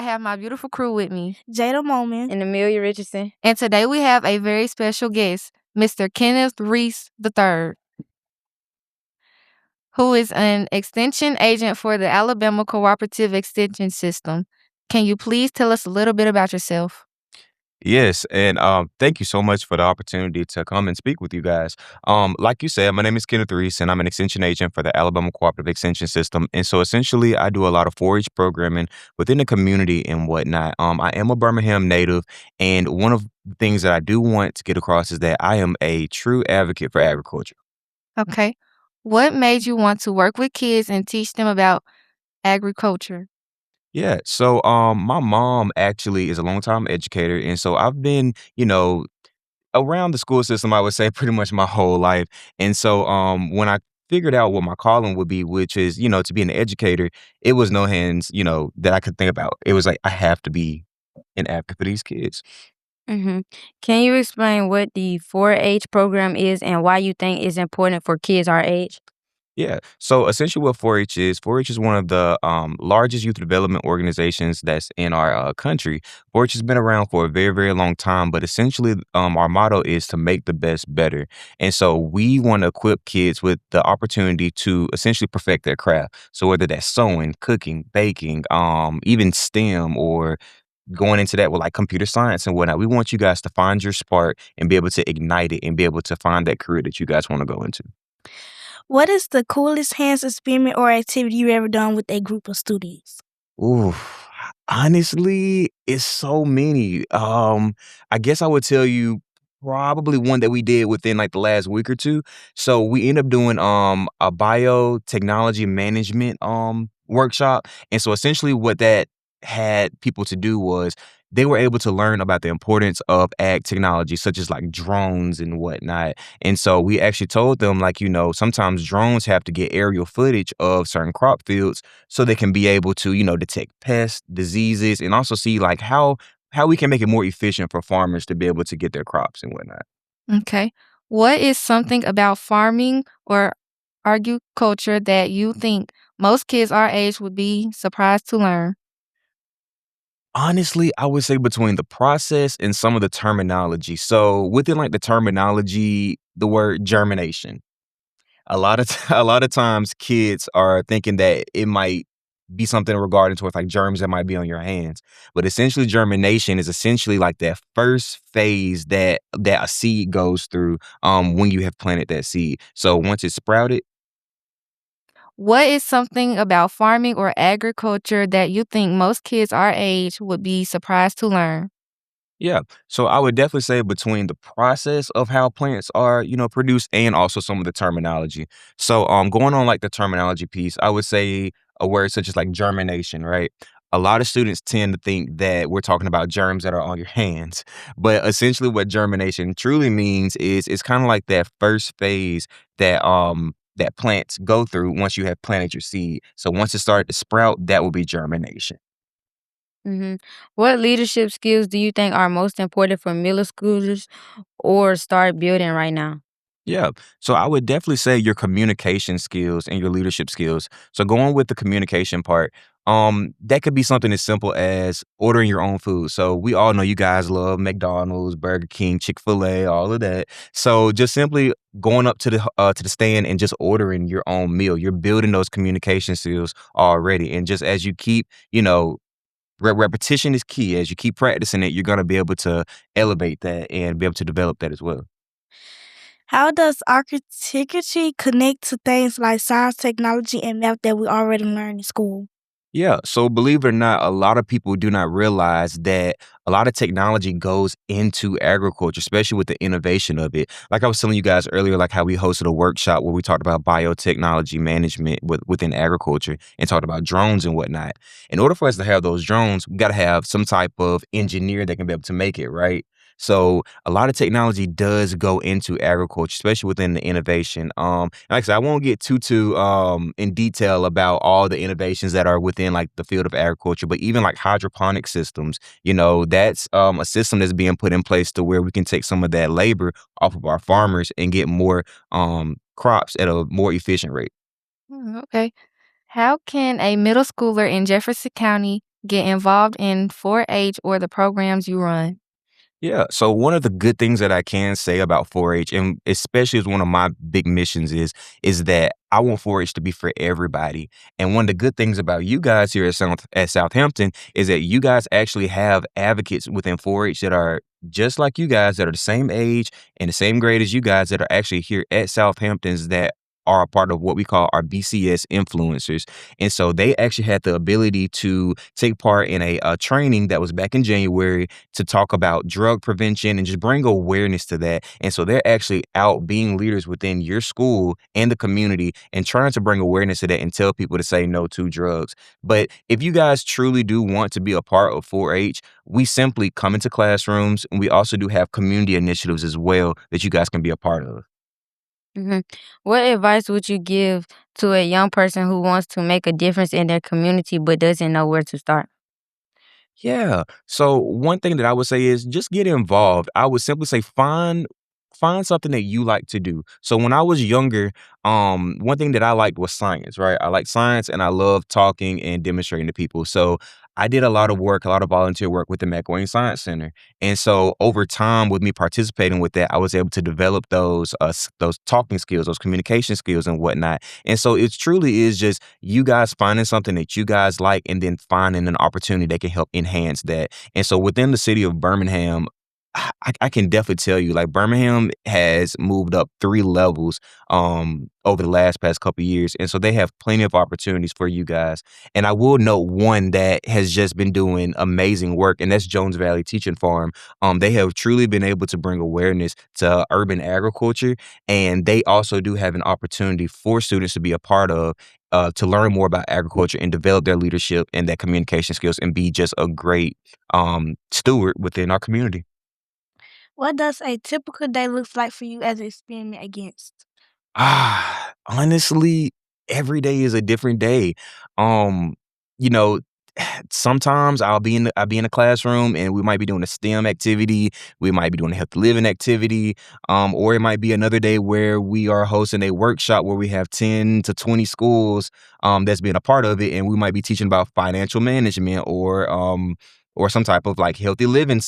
have my beautiful crew with me. Jada Moman. And Amelia Richardson. And today we have a very special guest, Mr. Kenneth Reese III, who is an extension agent for the Alabama Cooperative Extension System. Can you please tell us a little bit about yourself? Yes, and thank you so much for the opportunity to come and speak with you guys. Like you said, my name is Kenneth Reese, and I'm an extension agent for the Alabama Cooperative Extension System. And so essentially, I do a lot of 4-H programming within the community and whatnot. I am a Birmingham native, and one of the things that I do want to get across is that I am a true advocate for agriculture. Okay. What made you want to work with kids and teach them about agriculture? Yeah, so my mom actually is a longtime educator, and so I've been, around the school system, I would say pretty much my whole life. And so when I figured out what my calling would be, which is, to be an educator, it was no hands, that I could think about. It was like I have to be an advocate for these kids. Mm-hmm. Can you explain what the 4-H program is and why you think it's important for kids our age? Yeah. So essentially what 4-H is one of the largest youth development organizations that's in our country. 4-H has been around for a very, very long time, but essentially our motto is to make the best better. And so we want to equip kids with the opportunity to essentially perfect their craft. So whether that's sewing, cooking, baking, even STEM or going into that with like computer science and whatnot, we want you guys to find your spark and be able to ignite it and be able to find that career that you guys want to go into. What is the coolest hands experiment or activity you ever done with a group of students? Ooh, honestly, it's so many. I guess I would tell you probably one that we did within like the last week or two. So we ended up doing a biotechnology management workshop. And so essentially what that had people to do was they were able to learn about the importance of ag technology, such as like drones and whatnot. And so we actually told them, like, sometimes drones have to get aerial footage of certain crop fields so they can be able to, detect pests, diseases, and also see like how we can make it more efficient for farmers to be able to get their crops and whatnot. Okay. What is something about farming or agriculture that you think most kids our age would be surprised to learn? Honestly, I would say between the process and some of the terminology. So within like the terminology, the word germination. A lot of times kids are thinking that it might be something regarding towards like germs that might be on your hands. But essentially germination is essentially like that first phase that a seed goes through when you have planted that seed. So once it's sprouted. What is something about farming or agriculture that you think most kids our age would be surprised to learn? Yeah. So I would definitely say between the process of how plants are, produced and also some of the terminology. So going on like the terminology piece, I would say a word such as like germination, right? A lot of students tend to think that we're talking about germs that are on your hands. But essentially what germination truly means is it's kind of like that first phase that plants go through once you have planted your seed. So once it started to sprout, that will be germination. Mm-hmm. What leadership skills do you think are most important for middle schoolers or start building right now? Yeah. So I would definitely say your communication skills and your leadership skills. So going with the communication part, that could be something as simple as ordering your own food. So we all know you guys love McDonald's, Burger King, Chick-fil-A, all of that. So just simply going up to the stand and just ordering your own meal. You're building those communication skills already. And just as you keep, repetition is key. As you keep practicing it, you're gonna be able to elevate that and be able to develop that as well. How does architecture connect to things like science, technology, and math that we already learn in school? Yeah. So believe it or not, a lot of people do not realize that a lot of technology goes into agriculture, especially with the innovation of it. Like I was telling you guys earlier, like how we hosted a workshop where we talked about biotechnology management within agriculture and talked about drones and whatnot. In order for us to have those drones, we got to have some type of engineer that can be able to make it, right? So a lot of technology does go into agriculture, especially within the innovation. Like I said, I won't get too in detail about all the innovations that are within like the field of agriculture, but even like hydroponic systems, that's a system that's being put in place to where we can take some of that labor off of our farmers and get more crops at a more efficient rate. Okay. How can a middle schooler in Jefferson County get involved in 4-H or the programs you run? Yeah. So one of the good things that I can say about 4-H, and especially as one of my big missions is that I want 4-H to be for everybody. And one of the good things about you guys here at Southampton is that you guys actually have advocates within 4-H that are just like you guys, that are the same age and the same grade as you guys, that are actually here at Southampton's, that are a part of what we call our BCS influencers. And so they actually had the ability to take part in a training that was back in January to talk about drug prevention and just bring awareness to that. And so they're actually out being leaders within your school and the community and trying to bring awareness to that and tell people to say no to drugs. But if you guys truly do want to be a part of 4-H, we simply come into classrooms, and we also do have community initiatives as well that you guys can be a part of. Mhm. What advice would you give to a young person who wants to make a difference in their community but doesn't know where to start? Yeah. So one thing that I would say is just get involved. I would simply say find something that you like to do. So when I was younger, one thing that I liked was science, right? I like science and I love talking and demonstrating to people. So I did a lot of work, a lot of volunteer work with the McWayne Science Center. And so over time, with me participating with that, I was able to develop those talking skills, those communication skills and whatnot. And so it truly is just you guys finding something that you guys like and then finding an opportunity that can help enhance that. And so within the city of Birmingham, I can definitely tell you, like, Birmingham has moved up 3 levels over the last past couple years. And so they have plenty of opportunities for you guys. And I will note one that has just been doing amazing work, and that's Jones Valley Teaching Farm. They have truly been able to bring awareness to urban agriculture, and they also do have an opportunity for students to be a part of, to learn more about agriculture and develop their leadership and their communication skills and be just a great steward within our community. What does a typical day look like for you as an experiment against? Honestly, every day is a different day. Um, you know, sometimes I'll be in a classroom and we might be doing a STEM activity, we might be doing a healthy living activity, or it might be another day where we are hosting a workshop where we have 10 to 20 schools that's being a part of it, and we might be teaching about financial management or some type of like healthy living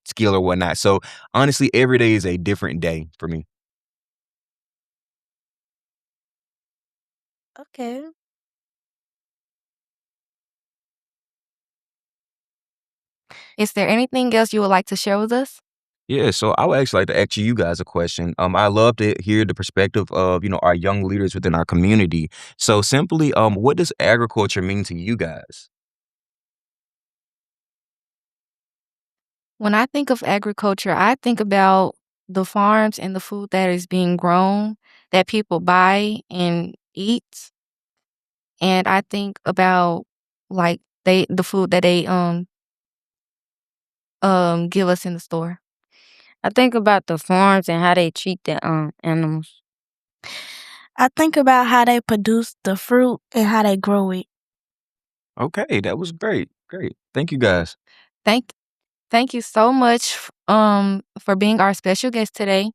skill or whatnot. So honestly, every day is a different day for me. Okay. Is there anything else you would like to share with us? Yeah, so I would actually like to ask you guys a question. I love to hear the perspective of, our young leaders within our community. So simply, what does agriculture mean to you guys? When I think of agriculture, I think about the farms and the food that is being grown that people buy and eat. And I think about like the food that they give us in the store. I think about the farms and how they treat the animals. I think about how they produce the fruit and how they grow it. Okay, that was great. Great. Thank you guys. Thank thank you so much for being our special guest today.